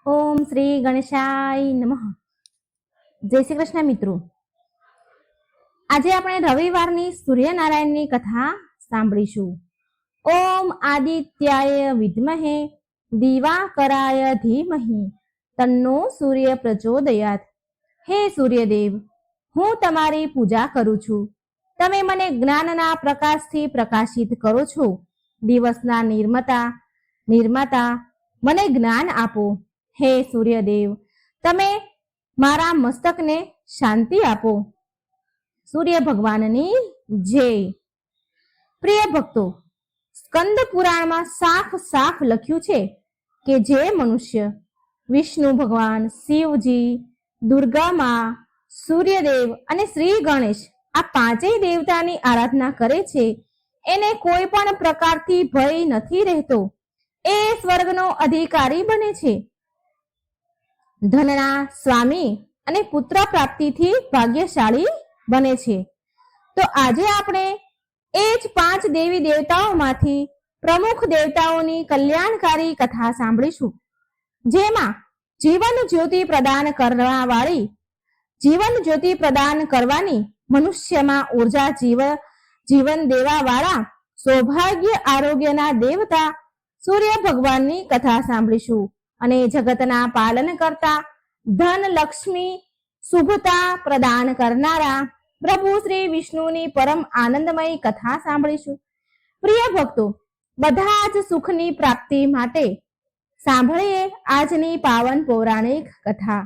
ઓમ શ્રી ગણેશાય નમઃ. જય શ્રી કૃષ્ણ મિત્રો. આજે આપણે રવિવારની સૂર્યનારાયણની કથા સાંભળીશું. ઓમ આદિત્યાય વિદ્મહે દિવાકરાય ધીમહિ તન્નો સૂર્ય પ્રચોદયાત. હે સૂર્યદેવ, હું તમારી પૂજા કરું છું. તમે મને જ્ઞાનના પ્રકાશથી પ્રકાશિત કરો છો. દિવસના નિર્માતા મને જ્ઞાન આપો. હે સૂર્યદેવ, તમે મારા મસ્તકને શાંતિ આપો. સૂર્ય ભગવાનની જય. પ્રિય ભક્તો, સ્કંદ પુરાણમાં સાફ લખ્યું છે કે જે મનુષ્ય વિષ્ણુ ભગવાન, શિવજી, દુર્ગા માં, સૂર્યદેવ અને શ્રી ગણેશ આ પાંચેય દેવતાની આરાધના કરે છે એને કોઈ પણ પ્રકારથી ભય નથી રહેતો. એ સ્વર્ગનો અધિકારી બને છે. ધનના સ્વામી અને પુત્ર પ્રાપ્તિથી ભાગ્યશાળી બને છે. તો આજે આપણે એ જ 5 દેવી દેવતાઓમાંથી પ્રમુખ દેવતાઓની કલ્યાણકારી કથા સાંભળીશું, જેમાં જીવન જ્યોતિ પ્રદાન કરવાની, મનુષ્યમાં ઉર્જા જીવન દેવા વાળા સૌભાગ્ય આરોગ્યના દેવતા સૂર્ય ભગવાનની કથા સાંભળીશું અને જગતના પાલન કરતા, ધન લક્ષ્મી શુભતા પ્રદાન કરનારા પ્રભુ શ્રી વિષ્ણુની પરમ આનંદમય કથા સાંભળીશું. પ્રિય ભક્તો, બધા જ સુખની પ્રાપ્તિ માટે સાંભળીએ આજની પાવન પૌરાણિક કથા.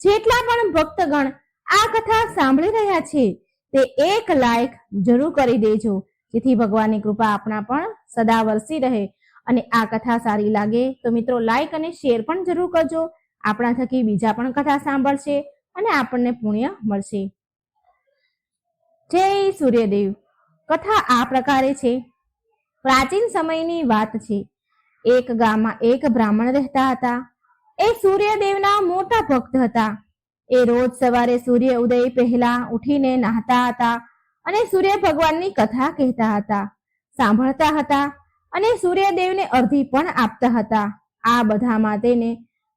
જેટલા પણ ભક્તગણ આ કથા સાંભળી રહ્યા છે તે એક લાઈક જરૂર કરી દેજો, જેથી ભગવાનની કૃપા આપણા પણ સદા વરસી રહે. અને આ કથા સારી લાગે તો મિત્રો લાઈક અને શેર પણ જરૂર કરજો. આપણા થકી બીજા પણ કથા સાંભળશે અને આપણને પુણ્ય મળશે. જય સૂર્યદેવ. કથા આ પ્રકારે છે. પ્રાચીન સમયની વાત છે. એક ગામમાં એક બ્રાહ્મણ રહેતા હતા. એ સૂર્યદેવના મોટા ભક્ત હતા. એ રોજ સવારે સૂર્ય ઉદય પહેલા ઉઠીને નહાતા હતા અને સૂર્ય ભગવાનની કથા કહેતા હતા, સાંભળતા હતા અને સૂર્યદેવને અર્ધી પણ આપતા હતા. આ બધામાં તેને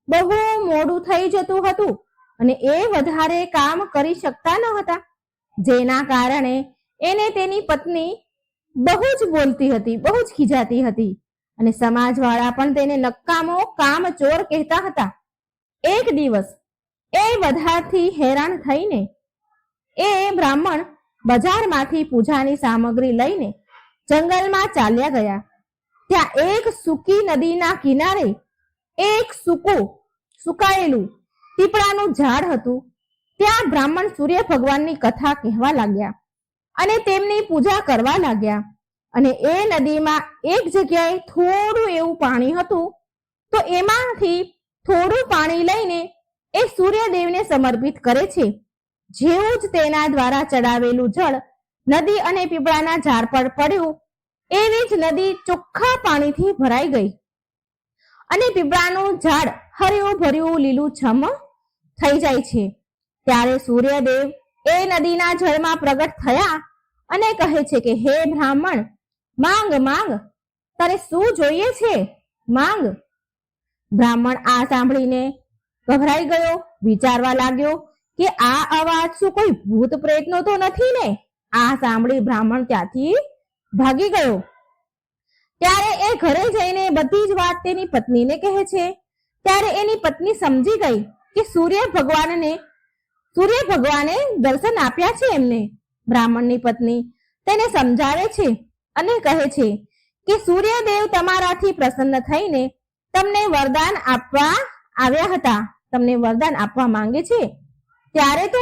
બહુ મોડું થઈ જતું હતું અને એ વધારે કામ કરી શકતા ન હતા, જેના કારણે એને તેની પત્ની બહુ જ બોલતી હતી, બહુ જ ખીજાતી હતી અને સમાજવાળા પણ તેને નકામો કામચોર કહેતા હતા. એક દિવસ એ વધારથી હેરાન થઈને એ બ્રાહ્મણ બજારમાંથી પૂજાની સામગ્રી લઈને જંગલમાં ચાલ્યા ગયા. ત્યાં એક સૂકી નદીના કિનારે એક સુકાયેલું પીપળાનું ઝાડ હતું. ત્યાં બ્રાહ્મણ સૂર્ય ભગવાનની કથા કહેવા લાગ્યા અને તેમની પૂજા કરવા લાગ્યા. અને એ નદીમાં એક જગ્યાએ થોડું એવું પાણી હતું, તો એમાંથી થોડું પાણી લઈને એ સૂર્યદેવને સમર્પિત કરે છે. જેવું જ તેના દ્વારા ચડાવેલું જળ નદી અને પીપળાના ઝાડ પર પડ્યું, એવી જ નદી ચોખ્ખા પાણીથી ભરાઈ ગઈ અને પીપળાનું ઝાડ હર્યું ભર્યું લીલું છમ થઈ જાય છે. ત્યારે સૂર્યદેવ એ નદીના જળમાં પ્રગટ થયા અને કહે છે કે હે બ્રાહ્મણ, માંગ, તને શું જોઈએ છે, માંગ. બ્રાહ્મણ આ સાંભળીને ગભરાઈ ગયો. વિચારવા લાગ્યો કે આ અવાજ શું કોઈ ભૂત પ્રેતનો તો નથી ને? આ સાંભળી બ્રાહ્મણ ત્યાંથી ભાગી ગયો. ત્યારે એ ઘરે જઈને બધી જ વાત તેની પત્નીને કહે છે. ત્યારે એની પત્ની સમજી ગઈ કે સૂર્ય ભગવાને દર્શન આપ્યા છે એમને. બ્રાહ્મણની પત્ની તેને સમજાવે છે અને કહે છે કે સૂર્યદેવ તમારાથી પ્રસન્ન થઈને તમને વરદાન આપવા આવ્યા હતા, તમને વરદાન આપવા માંગે છે. ત્યારે તો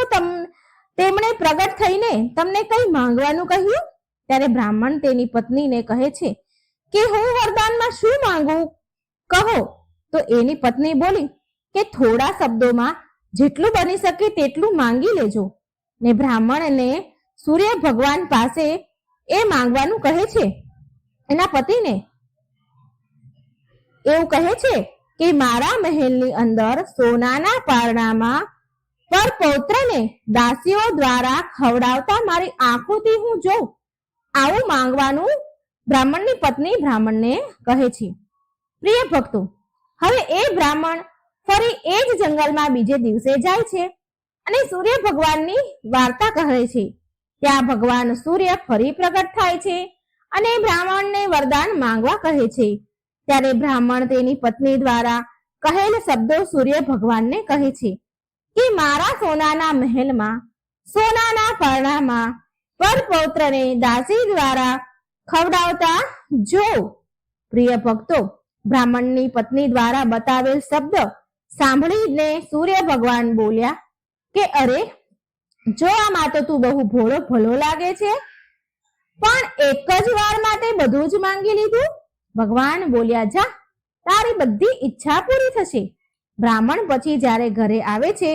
તેમણે પ્રગટ થઈને તમને કઈ માંગવાનું કહ્યું? ત્યારે બ્રાહ્મણ તેની પત્નીને કહે છે કે હું વરદાનમાં શું માંગુ, કહો. તો એની પત્ની બોલી કે થોડા શબ્દોમાં જેટલું બની શકે તેટલું માંગી લેજો. ને બ્રાહ્મણને સૂર્ય ભગવાન પાસે એ માંગવાનું કહે છે. એના પતિને એવું કહે છે કે મારા મહેલની અંદર સોનાના પારણામાં પર પૌત્રને દાસીઓ દ્વારા ખવડાવતા મારી આંખોથી હું જોઉં, આવું માંગવાનું બ્રાહ્મણની પત્ની બ્રાહ્મણને કહે છે. પ્રિય ભક્તો, હવે એ બ્રાહ્મણ ફરી એ જ જંગલમાં બીજે દિવસે જાય છે અને સૂર્ય ભગવાનની વાર્તા કહે છે. ત્યાં ભગવાન સૂર્ય ફરી પ્રગટ થાય છે અને બ્રાહ્મણને વરદાન માંગવા કહે છે. ત્યારે બ્રાહ્મણ તેની પત્ની દ્વારા કહેલ શબ્દો સૂર્ય ભગવાનને કહે છે કે મારા સોનાના મહેલમાં, સોનાના પરણામાં પરપૌત્રને દાસી દ્વારા ખવડાવતા જો. પ્રિય ભક્તો, બ્રાહ્મણની પત્ની દ્વારા બતાવેલ શબ્દ સાંભળીને સૂર્ય ભગવાન બોલ્યા કે અરે, જો આમાં તો તું બહુ ભોળો ભલો લાગે છે, પણ એક જ વાર માટે બધું જ માંગી લીધું. ભગવાન બોલ્યા, જા, તારી બધી ઈચ્છા પૂરી થશે. બ્રાહ્મણ પછી જ્યારે ઘરે આવે છે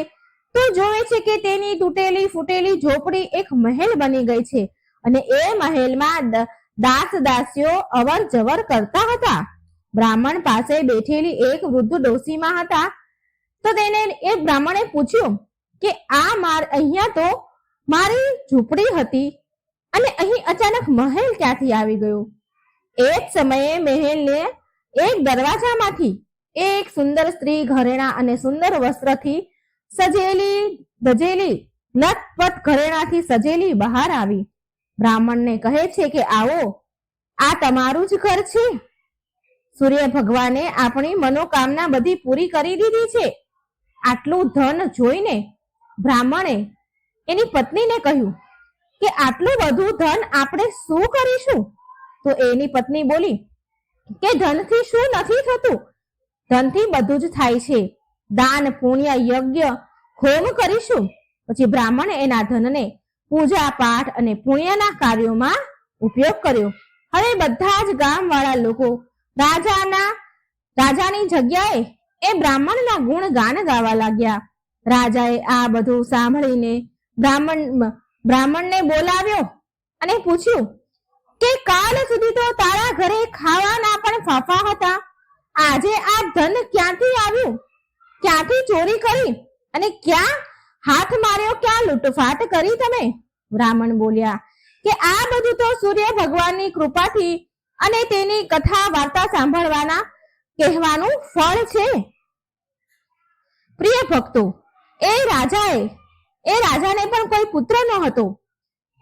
તો જોવે છે કે તેની તૂટેલી ફૂટેલી ઝોપડી એક મહેલ બની ગઈ છે અને એ મહેલમાં દાસ દાસીઓ અવર જવર કરતા હતા. બ્રાહ્મણ પાસે બેઠેલી એક વૃદ્ધ ડોસીમાં હતા તો તેને એ બ્રાહ્મણે પૂછ્યું કે અહીંયા તો મારી ઝૂંપડી હતી અને અહીં અચાનક મહેલ ક્યાંથી આવી ગયો? એ જ સમયે મહેલને એક દરવાજામાંથી એક સુંદર સ્ત્રી ઘરેણા અને સુંદર વસ્ત્રથી સજેલી ધજેલી લથપથ ઘરેણાથી સજેલી બહાર આવી. બ્રાહ્મણને કહે છે કે આવો, આ તમારું જ ઘર છે. સૂર્ય ભગવાને આપણી મનોકામના બધી પૂરી કરી દીધી છે. આટલું ધન જોઈને બ્રાહ્મણે એની પત્નીને કહ્યું કે આટલું બધું ધન આપણે શું કરીશું? તો એની પત્ની બોલી કે ધનથી શું નથી થતું, ધનથી બધું જ થાય છે. દાન, પુણ્ય, યજ્ઞ, હોમ કરીશું. પછી બ્રાહ્મણે એના ધનને પૂજા પાઠ અને પુણ્યના કાર્યોમાં ઉપયોગ કર્યો. હવે બધા જ ગામવાળા લોકો રાજાની જગ્યાએ એ બ્રાહ્મણના ગુણ ગાન ગાવા લાગ્યા. રાજાએ આ બધું સાંભળીને બ્રાહ્મણને બોલાવ્યો અને પૂછ્યું કે કાલ સુધી તો તારા ઘરે ખાવાના પણ ફાફા હતા, આજે આ ધન ક્યાંથી આવ્યું? ક્યાંથી ચોરી કરી અને ક્યાં હાથ માર્યો, ક્યાં લૂંટફાટ કરી તમે? બ્રાહ્મણ બોલ્યા કે આ બધું તો સૂર્ય ભગવાનની કૃપાથી અને તેની કથા વાર્તા સાંભળવાના કહેવાનું ફળ છે. પ્રિય ભક્તો, એ રાજાને પણ કોઈ પુત્ર ન હતો.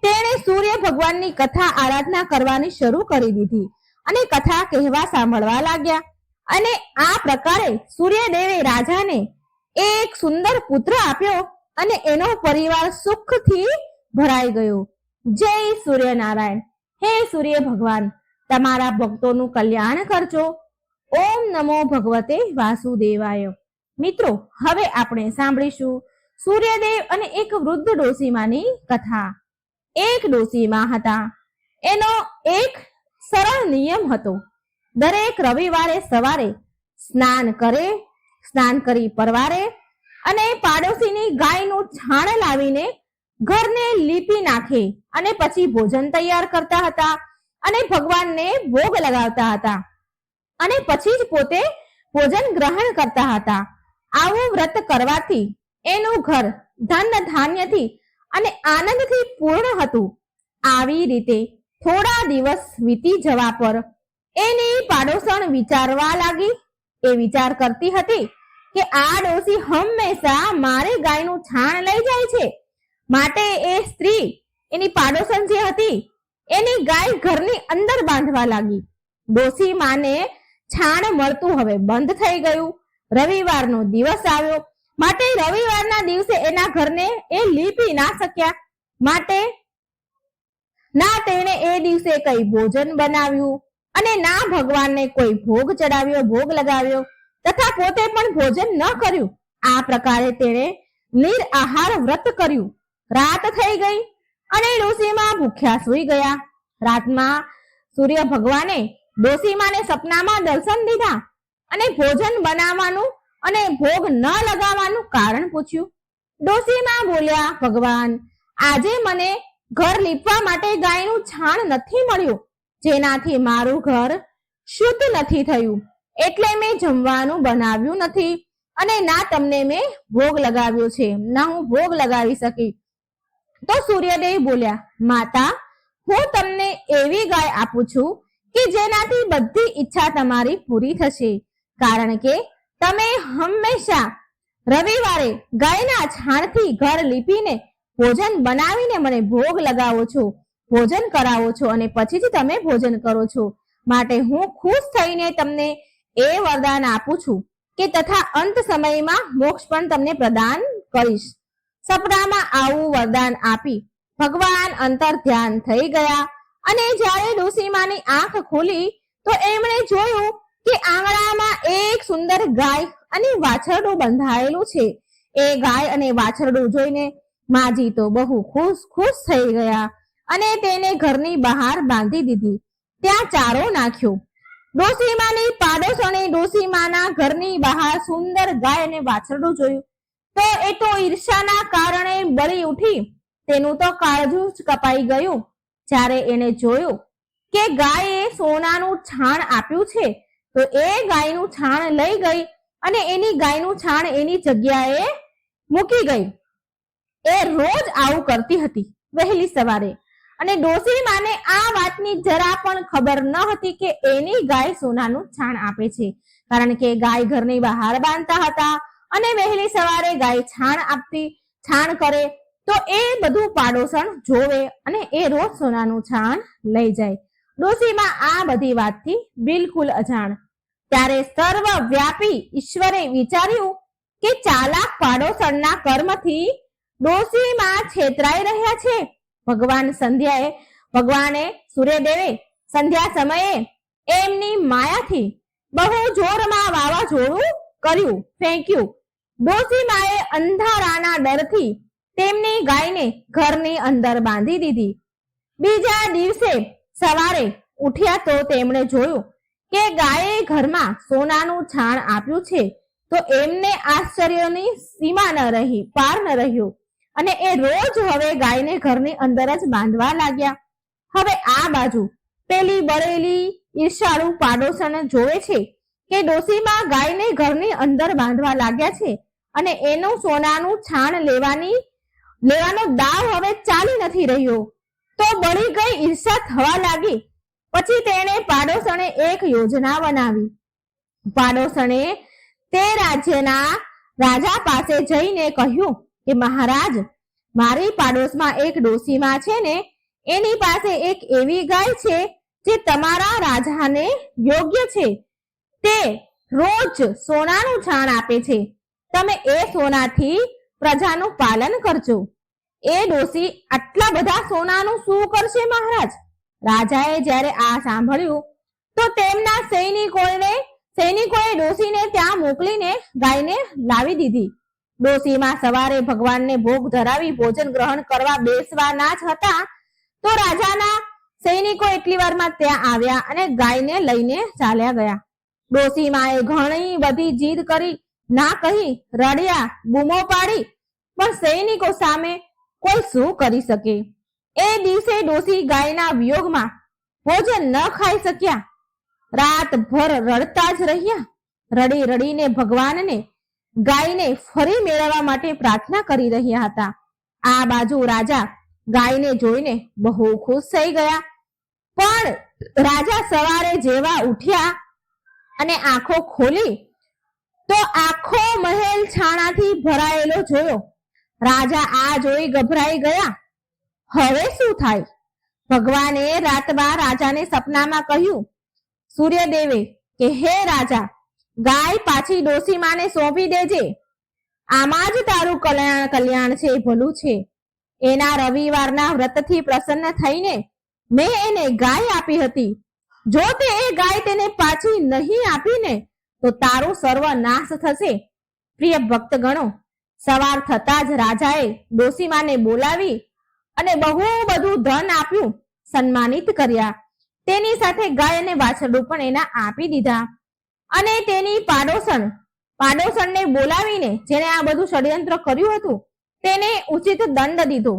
તેણે સૂર્ય ભગવાનની કથા આરાધના કરવાની શરૂ કરી દીધી અને કથા કહેવા સાંભળવા લાગ્યા. અને આ પ્રકારે સૂર્યદેવે રાજાને એક સુંદર પુત્ર આપ્યો અને એનો પરિવાર સુખથી ભરાઈ ગયો. જય સૂર્યનારાયણ. હે સૂર્ય ભગવાન, તમારા ભક્તોનું કલ્યાણ કરજો. ઓમ નમો ભગવતે વાસુદેવાય. મિત્રો, હવે આપણે સાંભળીશું સૂર્યદેવ અને એક વૃદ્ધ ડોસીમાની કથા. એક ડોસીમાં હતા. એનો એક સરળ નિયમ હતો. દરેક રવિવારે સવારે સ્નાન કરી પરવારે અને પાડોશીની ગાયનું છાણ લાવીને ઘરને લીપી નાખે અને પછી ભોજન તૈયાર કરતા હતા અને ભગવાનને ભોગ લગાવતા હતા અને પછી જ પોતે ભોજન ગ્રહણ કરતા હતા. આવું વ્રત કરવાથી એનું ઘર ધન ધાન્યથી અને આનંદથી પૂર્ણ હતું. આવી રીતે થોડા દિવસ વીતી જવા પર એની પાડોશણ વિચારવા લાગી. એ વિચાર કરતી હતી કે આ ડોસી હંમેશા મારી ગાયનું છાણ લઈ જાય છે, માટે એ સ્ત્રી એની પાડોશણ જે હતી એની ગાય ઘરની અંદર બાંધવા લાગી. ડોસી માને છાણ મળતું હવે બંધ થઈ ગયું. રવિવારનો દિવસ આવ્યો, માટે રવિવારના દિવસે એના ઘરને એ લીપી ના શક્યા. માટે ના તેણે એ દિવસે કઈ ભોજન બનાવ્યું અને ના ભગવાનને કોઈ ભોગ ચડાવ્યો, ભોગ લગાવ્યો તથા પોતે પણ ભોજન ન કર્યું. આ પ્રકારે તેણે નિરાહાર વ્રત કર્યું. રાત થઈ ગઈ અને ડોસીમા ભૂખ્યા સૂઈ ગયા. રાતમાં સૂર્ય ભગવાને ડોસીમાને સપનામાં દર્શન દીધા અને ભોજન બનાવવાનું અને ભોગ ન લગાવવાનું કારણ પૂછ્યું. ડોસીમા બોલ્યા, ભગવાન, આજે મને ઘર લીપવા માટે ગાયનું છાણ નથી મળ્યું, જેનાથી મારું ઘર શુદ્ધ નથી થયું, એટલે મેં જમવાનું બનાવ્યું નથી અને ના તમને મેં ભોગ લગાવ્યો છે, ના હું ભોગ લગાવી શકી. તો સૂર્યદેવ બોલ્યા, માતા, હું તમને એવી ગાય આપું છું કે જેનાથી બધી ઈચ્છા તમારી પૂરી થશે, કારણ કે તમે હંમેશા રવિવારે ગાયના છાણથી ઘર લીપીને ભોજન બનાવીને મને ભોગ લગાવો છો, ભોજન કરાવો છો અને પછી જ તમે ભોજન કરો છો. માટે હું ખુશ થઈને તમને એ વરદાન આપું છું કે તથા અંત સમયમાં મોક્ષ પણ તમને પ્રદાન કરીશ. સપનામાં આવું વરદાન આપી ભગવાન અંતર ધ્યાન થઈ ગયા અને જ્યારે ડોસીમાની આંખ ખુલી તો એમણે જોયું કે આંગણામાં એક સુંદર ગાય અને વાછરડું બંધાયેલું છે. એ ગાય અને વાછરડું જોઈને માજી તો બહુ ખુશ થઈ ગયા અને તેને ઘરની બહાર બાંધી દીધી, ત્યાં ચારો નાખ્યો. ડોસીમાની પાડોશણે ડોસીમાના ઘરની બહાર સુંદર ગાય અને વાછરડું જોયું તો એ તો ઈર્ષાના કારણે બળી ઉઠી. તેનું તો કાળજું જ કપાઈ ગયું. જ્યારે એને જોયું કે ગાયે સોનાનું છાણ આપ્યું છે તો એ ગાયનું છાણ લઈ ગઈ અને એની ગાયનું છાણ એની જગ્યાએ મૂકી ગઈ. એ રોજ આવું કરતી હતી વહેલી સવારે અને ડોસીમાને આ વાતની જરા પણ ખબર ન હતી કે એની ગાય સોનાનું છાણ આપે છે, કારણ કે ગાય ઘરની બહાર બાંધતા હતા અને વહેલી સવારે ગાય છાણ કરે તો એ બધું પાડોશણ જોવે અને એ રોજ સોનાનું છાણ લઈ જાય. ડોસીમા આ બધી વાતથી બિલકુલ અજાણ. ત્યારે સર્વવ્યાપી ઈશ્વરે વિચાર્યું કે ચાલાક પાડોશણના કર્મથી ડોસીમા છેતરાઈ રહ્યા છે. ભગવાને સૂર્યદેવે સંધ્યા સમયે એમની માયાથી બહુ જોરમાં વાવાઝોડું કર્યું, ફેંક્યું. ડોસીમાએ અંધારાના ડરથી તેમની ગાયને ઘરની અંદર બાંધી દીધી. બીજા દિવસે સવારે ઉઠ્યા તો તેમણે જોયું કે ગાયે ઘરમાં સોનાનું છાણ આપ્યું છે તો એમને આશ્ચર્યની સીમા પાર ન રહ્યું અને એ રોજ હવે ગાયને ઘરની અંદર જ બાંધવા લાગ્યા. હવે આ બાજુ પેલી બળેલી ઈર્ષાળુ પાડોશણ જોવે છે કે ડોસીમા ગાયને ઘરની અંદર બાંધવા લાગ્યા છે અને એનું સોનાનું છાણ લેવાનો દાવ હવે ચાલી નથી રહ્યો તો બળી ગઈ ઈર્ષા થવા લાગી. પછી તેણે પાડોશણે એક યોજના બનાવી. પાડોશણે તે રાજ્યના રાજા પાસે જઈને કહ્યું કે મહારાજ, મારી પાડોશમાં એક ડોસીમા છે ને, એની પાસે એક એવી ગાય છે જે તમારા રાજાને યોગ્ય છે. તે રોજ સોનાનું છાણ આપે છે. તમે એ સોનાથી પ્રજાનું પાલન કરજો. એ ડોસી આટલા બધા સોનાનું શું કરશે મહારાજ? રાજાએ જ્યારે આ સાંભળ્યું તો તેમના સૈનિકોએ ડોસીને ત્યાં મોકલીને ગાયને લાવી દીધી. ડોસીમાં સવારે ભગવાનને ભોગ ધરાવી ભોજન ગ્રહણ કરવા બેસવાના જ હતા તો રાજાના સૈનિકો એટલી વારમાં ત્યાં આવ્યા અને ગાયને લઈને ચાલ્યા ગયા. ડોસીમાએ ઘણી બધી જીદ કરી, ના કહી, રડ્યા, બૂમો પાડી, પણ સૈનિકો સામે કોઈ શું કરી શકે? એ દિવસે ડોસી ગાયના વિયોગમાં ભોજન ન ખાઈ શક્યા. રાતભર રડતા જ રહ્યા. રડી રડીને ભગવાનને ગાયને ફરી મેળવવા માટે પ્રાર્થના કરી રહ્યા હતા. આ બાજુ રાજા ગાયને જોઈને બહુ ખુશ થઈ ગયા. પણ રાજા સવારે જેવા ઉઠ્યા અને આંખો ખોલી તો આખો મહેલ છાણાથી ભરાયેલો જોયો. રાજા આ જોઈ ગભરાઈ ગયા. હવે શું થાય? ભગવાને રાતમાં રાજાને સપનામાં કહ્યું, સૂર્યદેવે કે હે રાજા, ગાય પાછી ડોસીમાને સોંપી દેજે. આમાં જ તારું કલ્યાણ છે, ભલું છે. એના રવિવારના વ્રતથી પ્રસન્ન થઈને મેં એને ગાય આપી હતી. જો તે એ ગાય તેને પાછી નહીં આપીને તો તારું સર્વનાશ થશે. પ્રિય ભક્તગણો, સવાર થતા જ રાજાએ ડોસીમાને બોલાવી અને બહુ બધું ધન આપ્યું, સન્માનિત કર્યા. તેની સાથે ગાય અને વાછરડું પણ એના આપી દીધા અને તેની પાડોશણને બોલાવીને જેને આ બધું ષડયંત્ર કર્યું હતું તેને ઉચિત દંડ દીધો.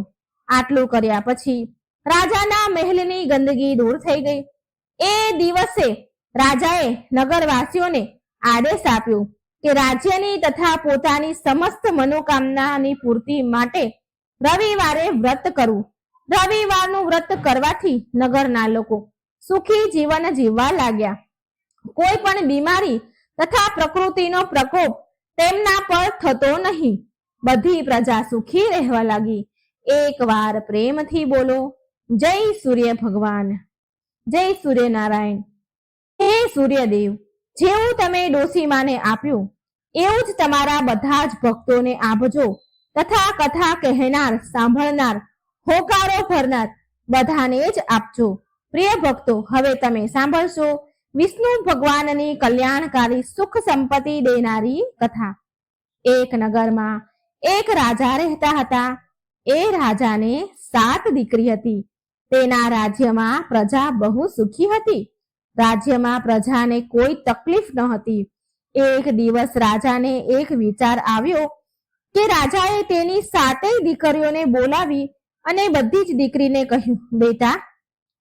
આટલું કર્યા પછી રાજાના મહેલની ગંદકી દૂર થઈ ગઈ. એ દિવસે રાજાએ નગરવાસીઓને આદેશ આપ્યો કે રાજ્યની તથા પોતાની સમસ્ત મનોકામનાની પૂર્તિ માટે રવિવારે વ્રત કરવું. રવિવારનું વ્રત કરવાથી નગરના લોકો સુખી જીવન જીવવા લાગ્યા. કોઈ પણ બીમારી તથા પ્રકૃતિનો પ્રકોપ તેમના પર થતો નહીં. બધી પ્રજા સુખી રહેવા લાગી. એકવાર પ્રેમથી બોલો, જય સૂર્ય ભગવાન, જય સૂર્યનારાયણ. હે સૂર્યદેવ, જેવું તમે ડોસીમાને આપ્યું એવું જ તમારા બધા જ ભક્તોને આપજો તથા કથા કહેનાર, સાંભળનાર, હોકારો ભરનાર બધાને જ આપજો. પ્રિય ભક્તો, હવે તમે સાંભળશો વિષ્ણુ ભગવાનની કલ્યાણકારી સુખ સંપત્તિ દેનારી કથા. એક નગરમાં એક રાજા રહેતા હતા. એ રાજાને 7 દીકરી હતી. તેના રાજ્યમાં પ્રજા બહુ સુખી હતી. રાજ્યમાં પ્રજાને કોઈ તકલીફ ન હતી. એક દિવસ રાજાને એક વિચાર આવ્યો કે રાજાએ તેની 7 દીકરીઓને બોલાવી અને બધી જ દીકરીને કહ્યું, બેટા,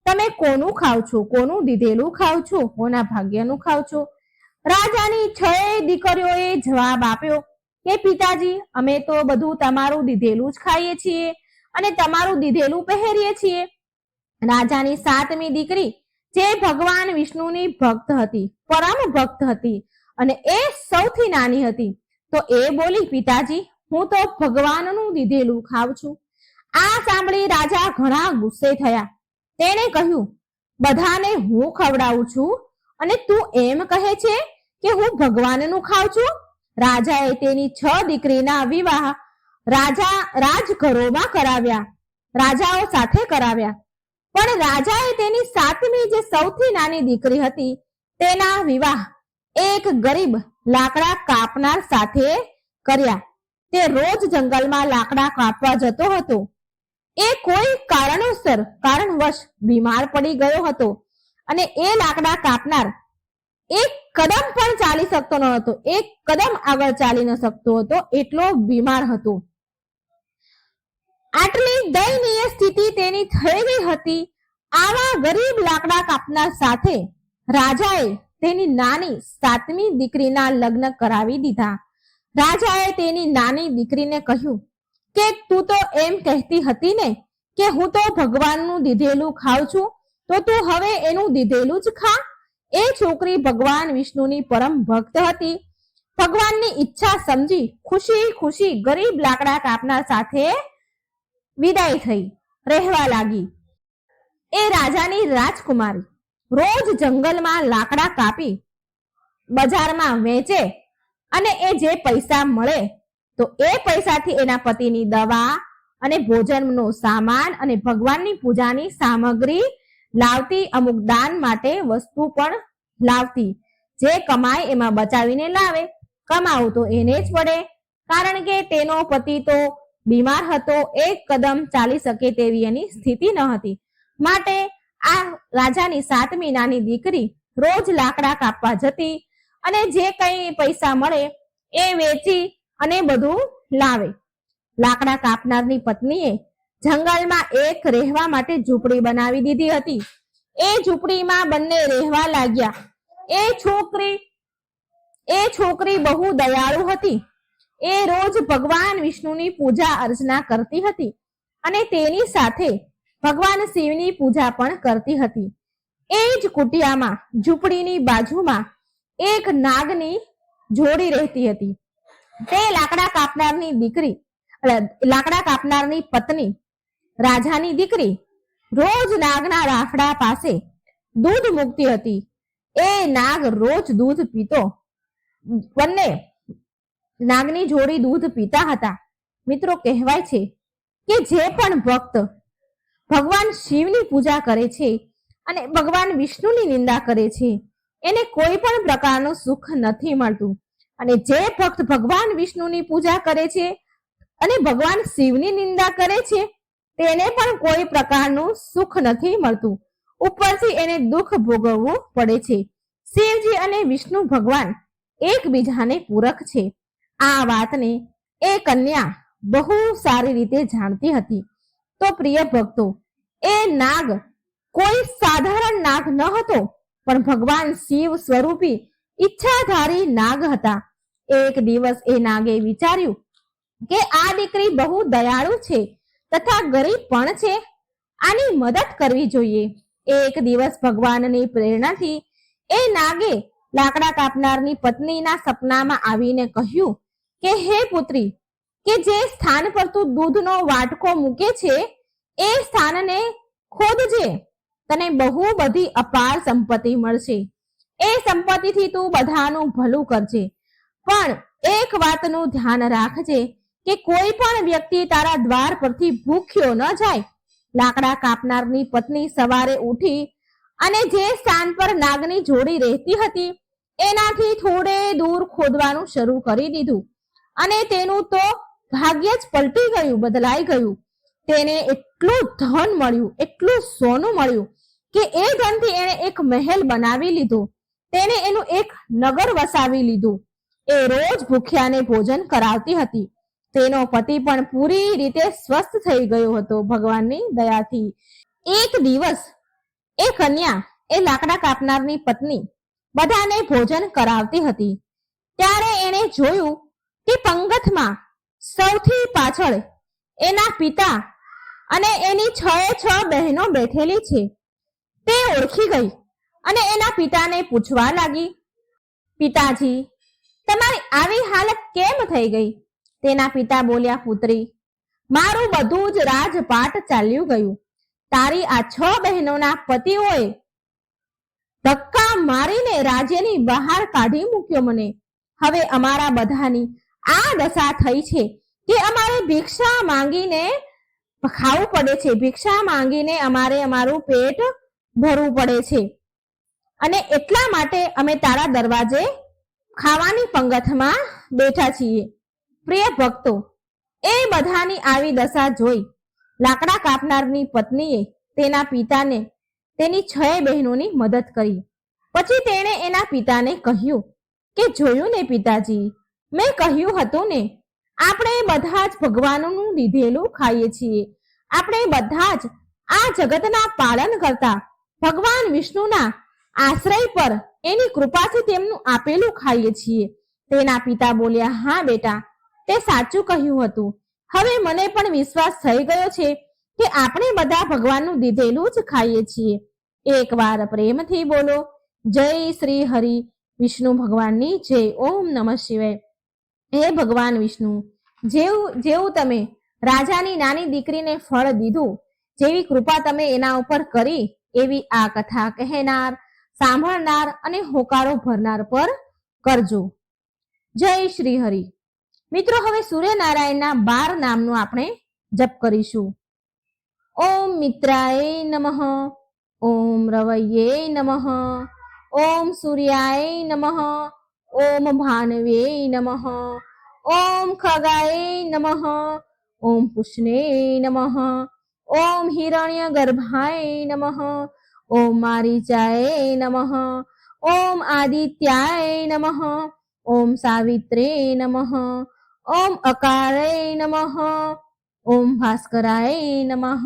તમે કોનું ખાવ છો? કોનું દીધેલું ખાવ છો? કોના ભાગ્યનું ખાવ છો? રાજાની 6 દીકરીઓએ જવાબ આપ્યો કે પિતાજી, અમે તો બધું તમારું દીધેલું જ ખાઈએ છીએ અને તમારું દીધેલું પહેરીએ છીએ. રાજાની 7મી દીકરી, જે ભગવાન વિષ્ણુની ભક્ત હતી, પરમ ભક્ત હતી અને એ સૌથી નાની હતી, તો એ બોલી, પિતાજી, હું તો ભગવાનનું દીધેલું ખાઉં છું. આ સાંભળી રાજા ઘણા ગુસ્સે થયા. તેણે કહ્યું, બધાને હું ખવડાવું છું અને તું એમ કહે છે કે હું ભગવાનનું ખાઉં છું? રાજાએ તેની 6 દીકરીના વિવાહ રાજઘરોમાં કરાવ્યા, રાજાઓ સાથે કરાવ્યા. પણ રાજાએ તેની 7મી, જે સૌથી નાની દીકરી હતી, તેના વિવાહ એક ગરીબ લાકડા કાપનાર સાથે કર્યા. તે રોજ જંગલમાં લાકડા કાપવા જતો હતો. એ કોઈ કારણવશ બીમાર પડી ગયો હતો અને એ લાકડા કાપનાર એક કદમ પણ ચાલી શકતો ન હતો. એક કદમ આગળ ચાલી ન શકતો હતો, એટલો બીમાર હતો. આટલી દયનીય સ્થિતિ તેની થઈ ગઈ હતી. આવા ગરીબ લાકડા કાપનાર સાથે રાજાએ તેની નાની 7મી દીકરીના લગ્ન કરાવી દીધા. રાજાએ તેની નાની દીકરીને કહ્યું કે તું તો એમ કહેતી હતી ને કે હું તો ભગવાનનું દીધેલું ખાઉં છું, તો તું હવે એનું દીધેલું જ ખા. એ છોકરી ભગવાન વિષ્ણુની પરમ ભક્ત હતી. ભગવાનની ઈચ્છા સમજી ખુશી ખુશી ગરીબ લાકડા કાપનાર સાથે વિદાય થઈ રહેવા લાગી. એ રાજાની રાજકુમારી રોજ જંગલમાં લાકડા કાપી બજારમાં વેચે અને એ જે પૈસા મળે તો એ પૈસાથી એના પતિની દવા અને ભોજનનો સામાન અને ભગવાનની પૂજાની સામગ્રી લાવતી. અમુક દાન માટે વસ્તુ પણ લાવતી. જે કમાય એમાં બચાવીને લાવે. કમાવું તો એને જ પડે, કારણ કે તેનો પતિ તો બીમાર હતો. એક કદમ ચાલી શકે તેવી એની સ્થિતિ ન હતી. માટે આ રાજાની 7મી નાની દીકરી રોજ લાકડા કાપવા જતી અને જે કંઈ પૈસા મળે એ વેચી અને બધું લાવે. લાકડા કાપનારની પત્નીએ જંગલમાં એક રહેવા માટે ઝૂંપડી બનાવી દીધી હતી. એ ઝૂંપડીમાં બંને રહેવા લાગ્યા. એ છોકરી બહુ દયાળુ હતી. એ રોજ ભગવાન વિષ્ણુની પૂજા અર્ચના કરતી હતી અને તેની સાથે ભગવાન શિવની પૂજા પણ કરતી હતી. એ જ કુટિયામાં ઝૂંપડીની બાજુમાં એક નાગની જોડી રહેતી હતી. તે લાકડા કાપનારની પત્ની, રાજાની દીકરી, રોજ નાગના રાફડા પાસે દૂધ મૂકતી હતી. એ નાગ રોજ દૂધ પીતો. બંને નાગની જોડી દૂધ પીતા હતા. મિત્રો, કહેવાય છે કે જે પણ ભક્ત ભગવાન શિવની પૂજા કરે છે અને ભગવાન વિષ્ણુની નિંદા કરે છે એને કોઈ પણ પ્રકારનું સુખ નથી મળતું. અને જે ભક્ત ભગવાન વિષ્ણુની પૂજા કરે છે અને ભગવાન શિવની નિંદા કરે છે તેને પણ કોઈ પ્રકારનું સુખ નથી મળતું. ઉપરથી એને દુઃખ ભોગવવું પડે છે. શિવજી અને વિષ્ણુ ભગવાન એકબીજાને પૂરક છે. આ વાતને એ કન્યા બહુ સારી રીતે જાણતી હતી. તો પ્રિય ભક્તો, એ નાગ કોઈ સાધારણ નાગ ન હતો, પણ ભગવાન શિવ સ્વરૂપી ઈચ્છાધારી નાગ હતા. એક દિવસ એ નાગે વિચાર્યું કે આ દીકરી બહુ દયાળુ છે તથા ગરીબ પણ છે, આની મદદ કરવી જોઈએ. એક દિવસ ભગવાનની પ્રેરણાથી એ નાગે લાકડા કાપનારની પત્નીના સપનામાં આવીને કહ્યું કે હે પુત્રી, કે જે સ્થાન પર તું દૂધનો વાટકો મૂકે છે એ સ્થાનને ખોદજે, તને બહુ બધી અપાર સંપત્તિ મળશે. એ સંપત્તિથી તું બધાનું ભલું કરજે, પણ એક વાતનું ધ્યાન રાખજે કે કોઈ પણ વ્યક્તિ તારા દ્વાર પરથી ભૂખ્યો ન જાય. લાકડા કાપનારની પત્ની સવારે ઉઠી અને જે સ્થાન પર નાગની જોડી રહેતી હતી એનાથી થોડે દૂર ખોદવાનું શરૂ કરી દીધું અને તેનું તો ભાગ્ય જ પલટી ગયું, બદલાઈ ગયું. તેને એટલું ધન મળ્યું, એટલું સોનું મળ્યું કે એ ધનથી એણે એક મહેલ બનાવી લીધો. તેને એનું એક નગર વસાવી લીધું. એ રોજ ભૂખ્યાને ભોજન કરાવતી હતી. તેનો પતિ પણ પૂરી રીતે સ્વસ્થ થઈ ગયો હતો ભગવાનની દયાથી. એક દિવસ એ કન્યા, એ લાકડા કાપનારની પત્ની બધાને ભોજન કરાવતી હતી. ત્યારે એણે જોયું કે પંગતમાં સૌથી પાછળ એના પિતા અને એની 6 બહેનો બેઠેલી છે. તે ઓળખી ગઈ અને એના પિતાને પૂછવા લાગી, પિતાજી, તમારી આવી હાલત કેમ થઈ ગઈ? તેના પિતા બોલ્યા, પુત્રી, મારું બધું જ રાજપાટ ચાલ્યું ગયું. તારી આ 6 બહેનોના પતિઓએ ધક્કા મારીને રાજ્યની બહાર કાઢી મૂક્યો મને. હવે અમારા બધાની આ દશા થઈ છે કે અમારે ભિક્ષા માંગીને ખાવું પડે છે, ભિક્ષા માંગીને અમારે અમારું પેટ ભરવું પડે છે અને એટલા માટે અમે તારા દરવાજે ખાવાની પંગતમાં બેઠા છીએ. પ્રિય ભક્તો, એ બધાની આવી દશા જોઈ લાકડા કાપનારની પત્નીએ તેના પિતાને તેની 6 બહેનોની મદદ કરી. પછી તેણે એના પિતાને કહ્યું કે જોયું ને પિતાજી, મેં કહ્યું હતું ને, આપણે બધા જ ભગવાનનું લીધેલું ખાઈએ છીએ. આપણે બધા જ આ જગતના પાલન કરતા ભગવાન વિષ્ણુના આશ્રય પર એની કૃપાથી તેમનું આપેલું ખાઈએ છીએ. તેના પિતા બોલ્યા, હા બેટા, તે સાચું કહ્યું હતું. હવે મને પણ વિશ્વાસ થઈ ગયો છે કે આપણે બધા ભગવાનનું દીધેલું જ ખાઈએ છીએ. એકવાર પ્રેમથી બોલો, જય શ્રી હરિ વિષ્ણુ ભગવાનની જય. ઓમ નમઃ શિવાય. હે ભગવાન વિષ્ણુ, જેવું તમે રાજાની નાની દીકરીને ફળ દીધું, જેવી કૃપા તમે એના ઉપર કરી, એવી આ કથા કહેનાર, સાંભળનાર અને હોકારો ભરનાર પર કરજો. જય શ્રી હરિ. મિત્રો, હવે સૂર્યનારાયણના 12 નામનું આપણે જપ કરીશું. ઓમ મિત્રાય નમઃ, ઓમ રવૈયે નમઃ, ઓમ સૂર્યાય નમઃ, ઓમ ભાનવે નમઃ, ઓમ ખગાય નમઃ, ઓમ પુષ્ણે નમઃ, ઓમ હિરણ્ય ગર્ભાય નમઃ, ઓમ મારીચાય નમઃ, ઓમ આદિત્યાય નમઃ, ઓમ સાવિત્રે નમઃ, ઓમ અકારાય નમઃ, ઓમ ભાસ્કરાય નમઃ.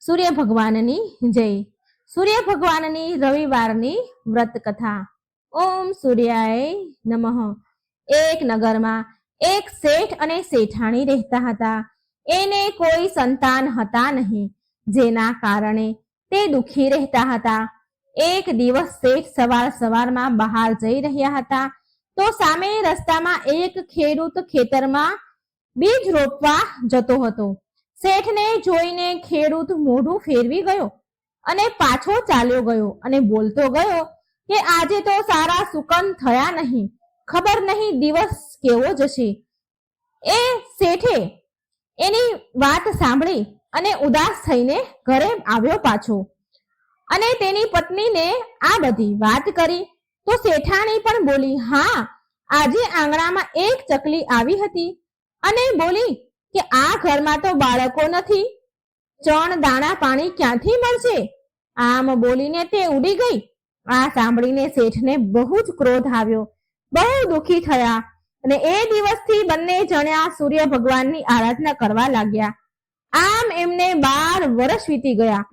સૂર્ય ભગવાનની જય. સૂર્ય ભગવાનની રવિવારની વ્રત કથા. ઓમ સૂર્યાય નમઃ. એક નગરમાં એક શેઠ અને શેઠાણી રહેતા હતા. એને કોઈ સંતાન હતા નહીં, જેના કારણે તે દુઃખી રહેતા હતા. એક દિવસ શેઠ સવારમાં બહાર જઈ રહ્યા હતા તો સામે રસ્તામાં એક ખેડૂત ખેતરમાં બીજ રોપવા જતો હતો. શેઠને જોઈને ખેડૂત મોઢું ફેરવી ગયો અને પાછો ચાલ્યો ગયો અને બોલતો ગયો કે આજે તો સારા સુકન થયા નહીં, ખબર નહીં દિવસ કેવો જશે. એ શેઠે એની વાત સાંભળી અને ઉદાસ થઈને ઘરે આવ્યો પાછો અને તેની પત્નીને આ બધી વાત કરી તો શેઠાણી પણ બોલી, હા, આજે આંગણામાં એક ચકલી આવી હતી અને બોલી કે આ ઘરમાં તો બાળકો નથી, ચણ દાણા પાણી ક્યાંથી મળશે? આમ બોલીને તે ઉડી ગઈ. આ સાંભળીને શેઠને બહુ જ ક્રોધ આવ્યો, બહુ દુઃખી થયા અને એ દિવસથી બંને જણા સૂર્ય ભગવાનની આરાધના કરવા લાગ્યા. આમ એમને 12 વર્ષ વીતી ગયા.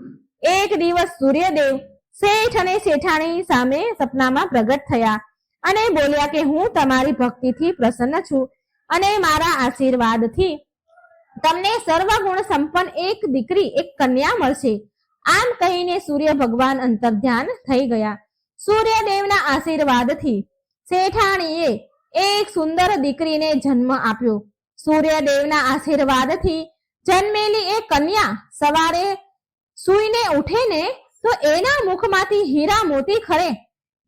એક દિવસ સૂર્યદેવ શેઠ અને શેઠાણી સામે સપનામાં પ્રગટ થયા અને બોલ્યા કે હું તમારી ભક્તિથી પ્રસન્ન છું અને મારા આશીર્વાદથી તમને સર્વગુણ સંપન્ન એક દીકરી, એક કન્યા મળશે. આમ કહીને સૂર્ય ભગવાન અંતર્ધ્યાન થઈ ગયા. સૂર્યદેવના આશીર્વાદથી શેઠાણીએ એક સુંદર દીકરીને જન્મ આપ્યો. સૂર્યદેવના આશીર્વાદથી જન્મેલી એ કન્યા સવારે સૂઈને ઉઠે ને તો એના મુખમાંથી હીરા મોતી ખરે.